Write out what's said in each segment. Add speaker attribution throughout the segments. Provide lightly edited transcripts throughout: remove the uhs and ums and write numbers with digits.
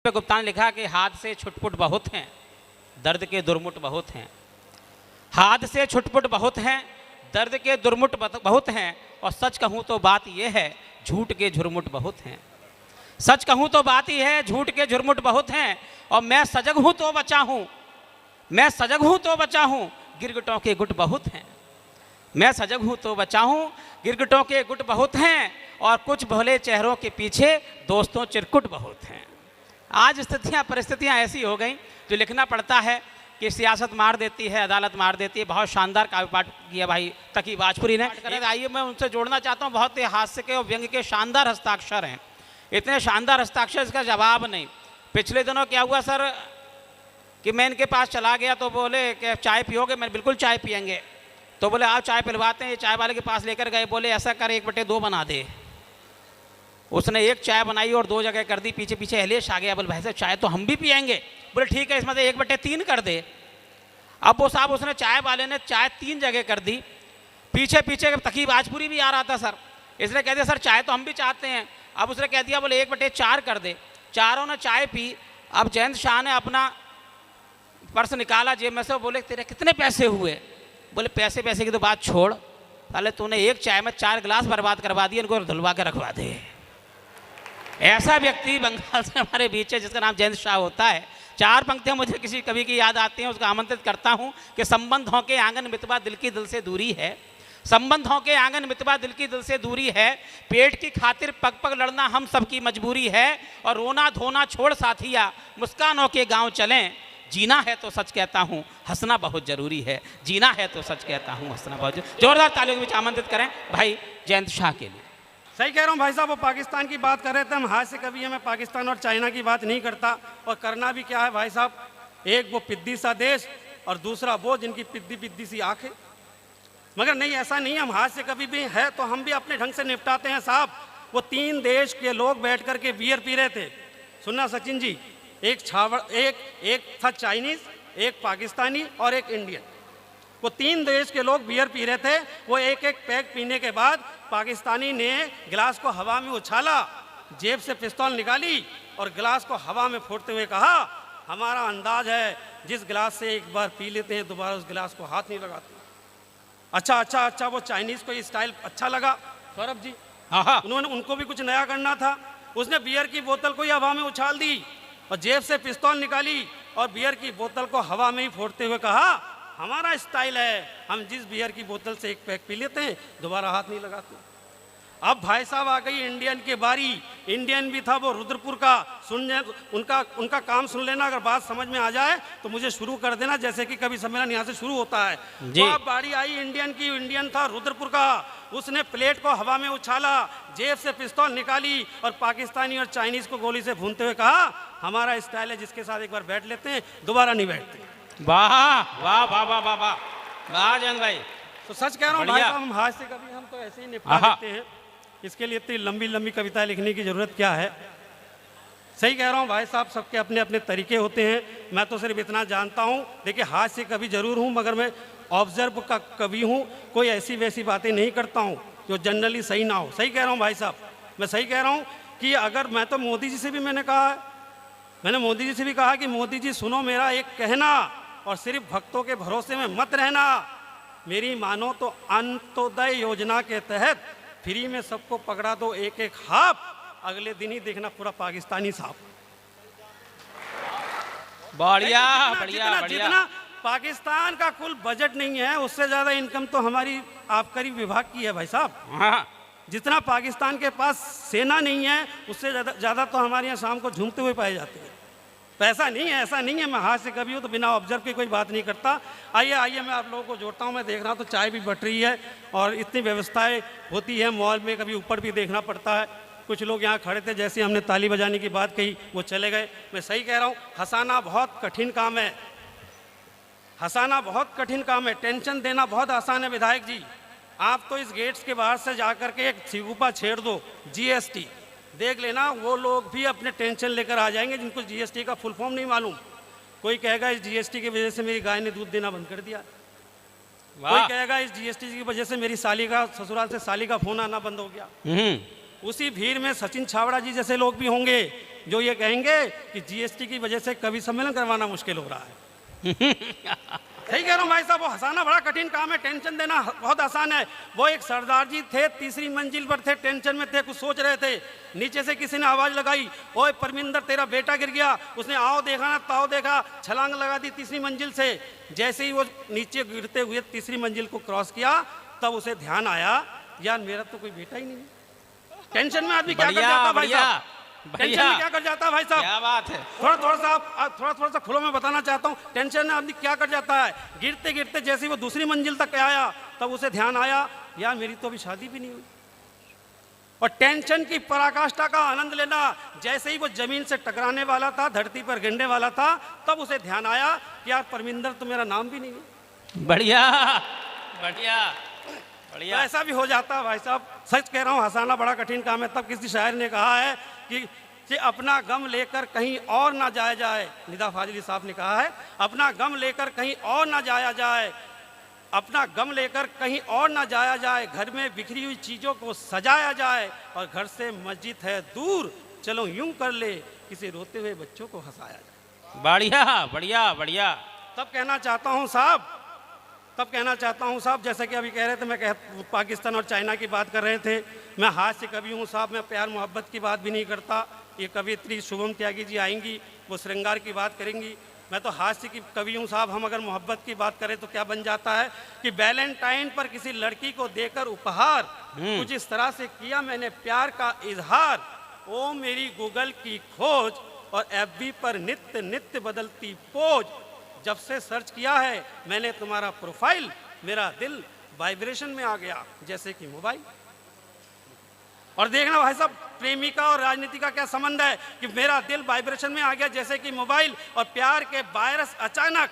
Speaker 1: गुप्ता ने लिखा कि हाथ से छुटपुट बहुत हैं, दर्द के दुर्मुट बहुत हैं। हाथ से छुटपुट बहुत हैं, दर्द के दुर्मुट बहुत हैं, और सच कहूँ तो बात यह है झूठ के झुरमुट बहुत हैं। सच कहूँ तो बात यह है झूठ के झुरमुट बहुत हैं, और मैं सजग हूँ तो बचा हूँ, मैं सजग हूँ तो बचा हूँ, गिरगिटों के गुट बहुत हैं। मैं सजग हूँ तो बचा हूँ, गिरगिटों के गुट बहुत हैं, और कुछ भले चेहरों के पीछे दोस्तों चिरकुट बहुत हैं। आज स्थितियाँ परिस्थितियाँ ऐसी हो गई जो लिखना पड़ता है कि सियासत मार देती है, अदालत मार देती है। बहुत शानदार काव्य पाठ किया भाई तकी बाजपुरी ने। आइए मैं उनसे जोड़ना चाहता हूँ, बहुत ही हास्य के और व्यंग्य के शानदार हस्ताक्षर हैं, इतने शानदार हस्ताक्षर इसका जवाब नहीं। पिछले दिनों क्या हुआ सर कि मैं इनके पास चला गया तो बोले कि चाय पियोगे? मैंने बिल्कुल चाय पियेंगे। तो बोले आप चाय पिलवाते हैं। चाय वाले के पास लेकर गए, बोले ऐसा कर 1/2 बना दे। उसने एक चाय बनाई और 2 जगह कर दी। पीछे पीछे अहलेश आ गया, बोले भाई साहब चाय तो हम भी पियेंगे। बोले ठीक है, इसमें से 1/3 कर दे। अब वो साहब उसने चाय वाले ने चाय 3 जगह कर दी। पीछे पीछे तकी बाजपुरी भी आ रहा था सर। इसने कह दिया सर चाय तो हम भी चाहते हैं। अब उसने कह दिया बोले 1/4 कर दे। चारों ने चाय पी। अब जयंत शाह ने अपना पर्स निकाला जेब में से, बोले तेरे कितने पैसे हुए? बोले पैसे पैसे की तो बात छोड़, पहले तूने एक चाय में 4 गिलास बर्बाद करवा दिए, इनको धुलवा के रखवा दे। ऐसा व्यक्ति बंगाल से हमारे बीच है जिसका नाम जयंत शाह होता है। 4 पंक्तियां मुझे किसी कवि की याद आती हैं, उसको आमंत्रित करता हूं कि संबंधों के आंगन मितवा दिल की दिल से दूरी है। संबंधों के आंगन मितवा दिल की दिल से दूरी है। पेट की खातिर पग पग लड़ना हम सबकी मजबूरी है, और रोना धोना छोड़ साथिया मुस्कानों के गांव चलें। जीना है तो सच कहता हूँ, हंसना बहुत जरूरी है। जीना है तो सच कहता हूँ, हंसना बहुत जरूरी। जोरदार तालियों के बीच आमंत्रित करें भाई जयंत शाह के लिए।
Speaker 2: सही कह रहा हूँ भाई साहब, वो पाकिस्तान की बात कर रहे थे। हम हास्य कवि हैं, मैं पाकिस्तान और चाइना की बात नहीं करता। और करना भी क्या है भाई साहब, एक वो पिद्दी सा देश और दूसरा वो जिनकी पिद्दी पिद्दी सी आंखें। मगर नहीं, ऐसा नहीं, हम हास्य कवि भी है तो हम भी अपने ढंग से निपटाते हैं साहब। वो 3 देश के लोग बैठ कर के बियर पी रहे थे। सुनना सचिन जी, एक था चाइनीज, एक पाकिस्तानी और एक इंडियन। वो 3 देश के लोग बियर पी रहे थे। वो एक एक पैक पीने के बाद पाकिस्तानी ने गिलास को हवा में उछाला, जेब से पिस्तौल निकाली और गिलास को हवा में फोड़ते हुए कहा, हमारा अंदाज है जिस गिलास से एक बार पी लेते हैं दोबारा उस गिलास को हाथ नहीं लगाते। अच्छा, वो चाइनीज को ये स्टाइल अच्छा लगा सौरभ जी। हाँ, उनको भी कुछ नया करना था। उसने बियर की बोतल को ही हवा में उछाल दी और जेब से पिस्तौल निकाली और बियर की बोतल को हवा में ही फोड़ते हुए कहा, हमारा स्टाइल है, हम जिस बियर की बोतल से एक पैक पी लेते हैं दोबारा हाथ नहीं लगाते। अब भाई साहब आ गई इंडियन की बारी। इंडियन भी था वो रुद्रपुर का। सुनने उनका काम सुन लेना, अगर बात समझ में आ जाए तो मुझे शुरू कर देना, जैसे कि कभी सम्मेलन यहाँ से शुरू होता है। तो अब बारी आई इंडियन की। इंडियन था रुद्रपुर का। उसने प्लेट को हवा में उछाला, जेब से पिस्तौल निकाली और पाकिस्तानी और चाइनीज को गोली से भूनते हुए कहा, हमारा स्टाइल है जिसके साथ एक बार बैठ लेते हैं दोबारा नहीं बैठते।
Speaker 1: वाह वाह वाह वाह वाह वाह वाह जयंत भाई।
Speaker 2: तो सच कह रहा हूँ भाई साहब, हम हास्य कवि हम तो ऐसे ही निपटा देते हैं। इसके लिए इतनी लंबी लंबी कविताएं लिखने की जरूरत क्या है। सही कह रहा हूँ भाई साहब, सबके अपने अपने तरीके होते हैं। मैं तो सिर्फ इतना जानता हूँ, देखिए हास्य कवि जरूर हूँ मगर मैं ऑब्जर्व का कवि हूँ। कोई ऐसी वैसी बातें नहीं करता हूँ जो जनरली सही ना हो। सही कह रहा हूँ भाई साहब, मैं सही कह रहा हूँ कि अगर मैं तो मोदी जी से भी मैंने मोदी जी से भी कहा कि मोदी जी सुनो मेरा एक कहना, और सिर्फ भक्तों के भरोसे में मत रहना। मेरी मानो तो अंत्योदय योजना के तहत फ्री में सबको पकड़ा दो एक एक हाफ, अगले दिन ही देखना पूरा पाकिस्तानी साहब।
Speaker 1: बढ़िया बढ़िया बढ़िया।
Speaker 2: जितना पाकिस्तान का कुल बजट नहीं है उससे ज्यादा इनकम तो हमारी आबकारी विभाग की है भाई साहब। जितना पाकिस्तान के पास सेना नहीं है उससे ज्यादा तो हमारे यहाँ शाम को झूमते हुए पाए जाते हैं। तो ऐसा नहीं है, मैं हास्य कवि हूँ तो बिना ऑब्जर्व के कोई बात नहीं करता। आइए मैं आप लोगों को जोड़ता हूँ। मैं देख रहा हूँ तो चाय भी बट रही है और इतनी व्यवस्थाएं होती है मॉल में, कभी ऊपर भी देखना पड़ता है। कुछ लोग यहाँ खड़े थे, जैसे हमने ताली बजाने की बात कही वो चले गए। मैं सही कह रहा हूँ, हंसाना बहुत कठिन काम है। हंसाना बहुत कठिन काम है, टेंशन देना बहुत आसान है। विधायक जी, आप तो इस गेट्स के बाहर से जाकर के एक सिगुपा छेड़ दो GST, देख लेना वो लोग भी अपने टेंशन लेकर आ जाएंगे जिनको GST का फुल फॉर्म नहीं मालूम। कोई कहेगा इस GST की वजह से मेरी गाय ने दूध देना बंद कर दिया। कोई कहेगा इस GST की वजह से मेरी साली का ससुराल से साली का फोन आना बंद हो गया। उसी भीड़ में सचिन छावड़ा जी जैसे लोग भी होंगे जो ये कहेंगे कि जीएसटी की वजह से कवि सम्मेलन करवाना मुश्किल हो रहा है। सही कह रहा हूँ भाई साहब, वो हंसाना बड़ा कठिन काम है, टेंशन देना बहुत आसान है। वो एक सरदार जी थे, तीसरी मंजिल पर थे, टेंशन में थे, कुछ सोच रहे थे, नीचे से किसी ने आवाज लगाई, ओए परमिंदर तेरा बेटा गिर गया। उसने आओ देखा ना ताओ देखा, छलांग लगा दी तीसरी मंजिल से। जैसे ही वो नीचे गिरते हुए तीसरी मंजिल को क्रॉस किया, तब उसे ध्यान आया, यार मेरा तो कोई बेटा ही नहीं है। टेंशन में आदमी क्या कर जाता भाई साहब, टेंशन में क्या कर जाता है भाई साहब, क्या बात है। थोड़ा सा खुलो में बताना चाहता हूँ, टेंशन में आदमी क्या कर जाता है। गिरते गिरते जैसे वो दूसरी मंजिल तक आया, तब उसे ध्यान आया, यार मेरी तो अभी शादी भी नहीं हुई। और टेंशन की पराकाष्ठा का आनंद लेना, जैसे ही वो जमीन से टकराने वाला था, धरती पर गिरने वाला था, तब उसे ध्यान आया कि यार परमिंदर तो मेरा नाम भी नहीं है। बढ़िया बढ़िया बढ़िया, तो ऐसा भी हो जाता है भाई साहब। सच कह रहा हूँ, हंसाना बड़ा कठिन काम है। तब किसी शायर ने कहा है कि अपना गम लेकर कहीं और ना जाया जाए, निदा फाजिली साहब ने कहा है, अपना गम लेकर कहीं और ना जाया जाए, अपना गम लेकर कहीं और ना जाया जाए, घर में बिखरी हुई चीज़ों को सजाया जाए, और घर से मस्जिद है दूर, चलो यूं कर ले, किसी रोते हुए बच्चों को हंसाया जाए। बढ़िया बढ़िया बढ़िया। तब कहना चाहता हूँ साहब, जैसे कि अभी कह रहे थे, पाकिस्तान और चाइना की बात कर रहे थे, मैं हास्य कवि हूँ साहब, मैं प्यार मोहब्बत की बात भी नहीं करता। ये कवियत्री शुभम त्यागी जी आएंगी, वो श्रृंगार की बात करेंगी। मैं तो हास्य की कवि हूँ साहब। हम अगर मोहब्बत की बात करें तो क्या बन जाता है कि वैलेंटाइन पर किसी लड़की को देकर उपहार, कुछ इस तरह से किया मैंने प्यार का इजहार, ओ मेरी गूगल की खोज और एफबी पर नित्य नित्य बदलती पोज, जब से सर्च किया है मैंने तुम्हारा प्रोफाइल, मेरा दिल वाइब्रेशन में आ गया जैसे कि मोबाइल। और देखना भाई साहब, प्रेमिका और राजनीति का क्या संबंध है कि मेरा दिल वाइब्रेशन में आ गया जैसे कि मोबाइल, और प्यार के वायरस अचानक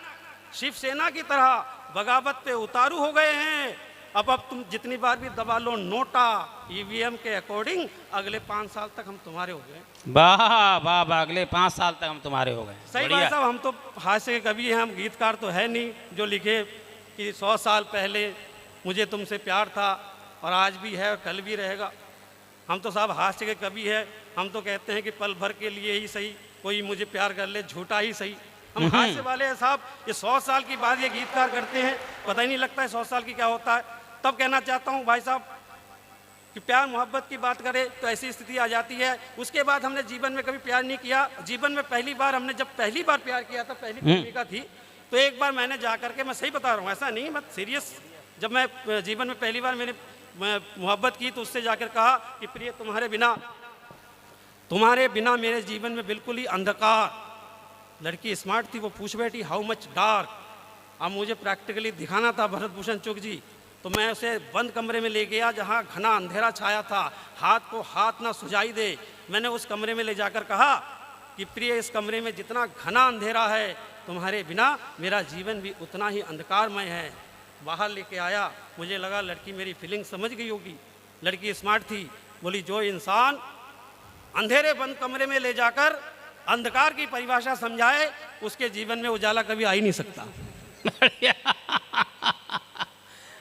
Speaker 2: शिवसेना की तरह बगावत पे उतारू हो गए हैं। अब तुम जितनी बार भी दबा लो नोटा, ईवीएम के अकॉर्डिंग अगले 5 साल तक हम तुम्हारे हो गए। वाह वाह वाह, अगले 5 साल तक हम तुम्हारे हो गए। सही बात साहब, हम तो हास्य के कवि हैं, हम गीतकार तो है नहीं जो लिखे कि 100 साल पहले मुझे तुमसे प्यार था और आज भी है और कल भी रहेगा। हम तो साहब हास्य के कवि है, हम तो कहते हैं कि पल भर के लिए ही सही कोई मुझे प्यार कर ले, झूठा ही सही। हम हास्य वाले हैं साहब। ये 100 साल की बात ये गीतकार करते हैं, पता ही नहीं लगता है 100 साल की क्या होता है। तब कहना चाहता हूँ भाई साहब कि प्यार मोहब्बत की बात करें तो ऐसी स्थिति आ जाती है। उसके बाद हमने जीवन में कभी प्यार नहीं किया। जीवन में पहली बार प्यार किया था, पहली प्रेमिका थी, तो एक बार मैंने जा करके, मैं सही बता रहा हूँ, ऐसा नहीं, मैं सीरियस, जब मैं जीवन में पहली बार मैं मोहब्बत की तो उससे जाकर कहा कि प्रिय तुम्हारे बिना मेरे जीवन में बिल्कुल ही अंधकार। लड़की स्मार्ट थी, वो पूछ बैठी हाउ मच डार्क। अब मुझे प्रैक्टिकली दिखाना था भरत भूषण चुग जी, तो मैं उसे बंद कमरे में ले गया जहाँ घना अंधेरा छाया था, हाथ को हाथ ना सुझाई दे। मैंने उस कमरे में ले जाकर कहा कि प्रिय, इस कमरे में जितना घना अंधेरा है, तुम्हारे बिना मेरा जीवन भी उतना ही अंधकारमय है। बाहर लेके आया, मुझे लगा लड़की मेरी फीलिंग समझ गई होगी। लड़की स्मार्ट थी, बोली जो इंसान अंधेरे बंद कमरे में ले जाकर अंधकार की परिभाषा समझाए, उसके जीवन में उजाला कभी आ ही नहीं सकता।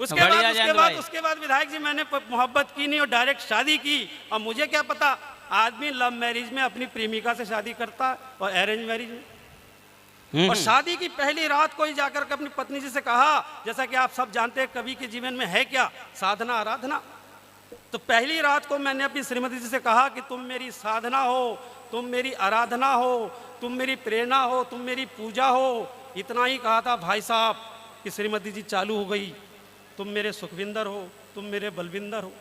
Speaker 2: उसके बाद विधायक जी मैंने मोहब्बत की नहीं और डायरेक्ट शादी की। और मुझे क्या पता, आदमी लव मैरिज में अपनी प्रेमिका से शादी करता है और अरेंज मैरिज में। और शादी की पहली रात को ही जाकर के अपनी पत्नी जी से कहा, जैसा कि आप सब जानते हैं कवि के जीवन में है क्या, साधना आराधना। तो पहली रात को मैंने अपनी श्रीमती जी से कहा कि तुम मेरी साधना हो, तुम मेरी आराधना हो, तुम मेरी प्रेरणा हो, तुम मेरी पूजा हो। इतना ही कहा था भाई साहब कि श्रीमती जी चालू हो गई, तुम मेरे सुखविंदर हो, तुम मेरे बलविंदर हो।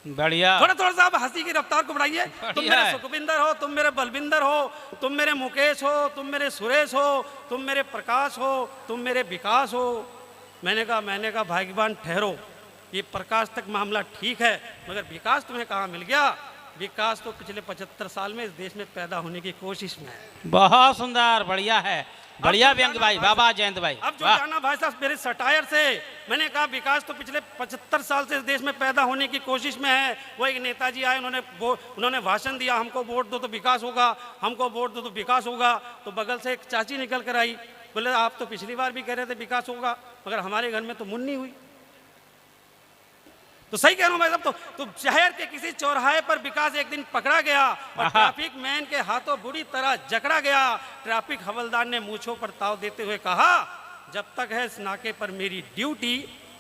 Speaker 2: बढ़िया, थोड़ा सा आप हंसी की रफ्तार को बढ़ाइए। तुम मेरे सुखविंदर हो, तुम मेरे बलविंदर हो, तुम मेरे मुकेश हो, तुम मेरे सुरेश हो, तुम मेरे प्रकाश हो, तुम मेरे विकास हो। मैंने कहा भाग्यवान ठहरो, ये प्रकाश तक मामला ठीक है, मगर विकास तुम्हें कहाँ मिल गया? विकास तो पिछले 75 साल में इस देश में पैदा होने की कोशिश में है। बहुत सुंदर, बढ़िया है, बढ़िया व्यंग भाई, बाबा जयंत भाई। अब जो जाना भाई साहब मेरे सटायर से, मैंने कहा विकास तो पिछले 75 साल से इस देश में पैदा होने की कोशिश में है। वो एक नेताजी आए, उन्होंने भाषण दिया, हमको वोट दो तो विकास होगा, हमको वोट दो तो विकास होगा। तो बगल से एक चाची निकल कर आई, बोले आप तो पिछली बार भी कह रहे थे विकास होगा, मगर हमारे घर में तो मुन्नी हुई। तो सही कह रहा हूं मैं साहब। तो शहर के किसी चौराहे पर विकास एक दिन पकड़ा गया और ट्रैफिक मैन के हाथों बुरी तरह जकड़ा गया। ट्रैफिक हवलदार ने मूंछों पर ताव देते हुए कहा, जब तक है इस नाके पर मेरी ड्यूटी,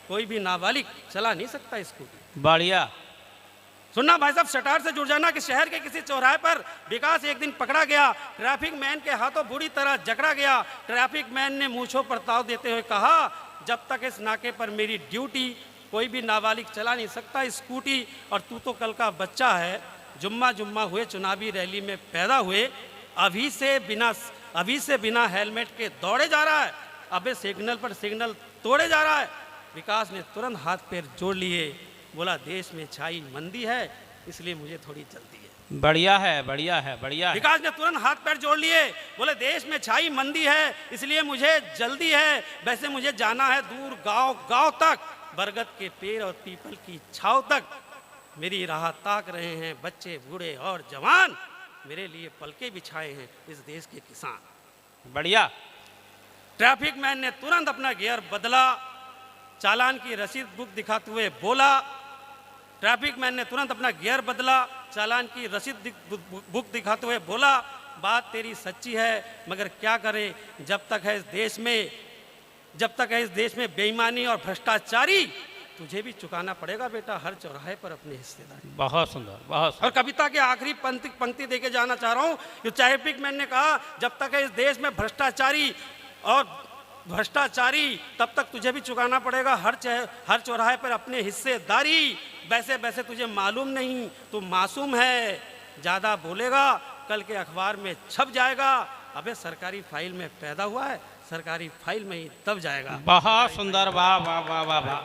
Speaker 2: कोई भी नाबालिग चला नहीं सकता इसको।
Speaker 1: बढ़िया।
Speaker 2: सुनना भाई साहब, शटार से जुड़ जाना कि शहर के किसी चौराहे पर विकास एक दिन पकड़ा गया, ट्रैफिक मैन के हाथों बुरी तरह जकड़ा गया। ट्रैफिक मैन ने मूंछों पर ताव देते हुए कहा, जब तक इस नाके पर मेरी ड्यूटी, कोई भी नाबालिग चला नहीं सकता स्कूटी। और तू तो कल का बच्चा है, जुम्मा हुए चुनावी रैली में पैदा हुए, अभी से बिना हेलमेट के दौड़े जा रहा है, अबे सिग्नल पर सिग्नल तोड़े जा रहा है। विकास ने तुरंत हाथ पैर जोड़ लिए, बोला देश में छाई मंदी है, इसलिए मुझे थोड़ी जल्दी है।
Speaker 1: बढ़िया है, बढ़िया है, बढ़िया है।
Speaker 2: विकास ने तुरंत हाथ पैर जोड़ लिए, बोले देश में छाई मंदी है, इसलिए मुझे जल्दी है। वैसे मुझे जाना है दूर गांव तक, बरगद के पेड़ और पीपल की छाव तक। मेरी राह ताक रहे हैं बच्चे बूढ़े और जवान, मेरे लिए पलके बिछाए हैं इस देश के किसान।
Speaker 1: बढ़िया।
Speaker 2: ट्रैफिक मैन ने तुरंत अपना गियर बदला, चालान की रसीद बुक दिखाते हुए बोला। ट्रैफिक मैन ने तुरंत अपना गियर बदला, चालान की रसीद बुक दिखाते हुए बोला, बात तेरी सच्ची है, मगर क्या करें, जब तक है इस देश में बेईमानी और भ्रष्टाचारी, तुझे भी चुकाना पड़ेगा बेटा हर चौराहे पर अपने हिस्सेदारी।
Speaker 1: बहुत सुंदर, बहुत सुंदर।
Speaker 2: और कविता के आखिरी पंक्ति देके जाना चाह रहा हूं। जो ट्रैफिक मैन ने कहा, जब तक है इस देश में भ्रष्टाचारी, तब तक तुझे भी चुकाना पड़ेगा हर चौराहे पर अपने हिस्सेदारी। वैसे तुझे मालूम नहीं, तू मासूम है, ज्यादा बोलेगा कल के अखबार में छप जाएगा। अबे सरकारी फाइल में पैदा हुआ है, सरकारी फाइल में ही दब जाएगा।
Speaker 1: बहुत सुंदर, वाह वाह वाह वाह वाह।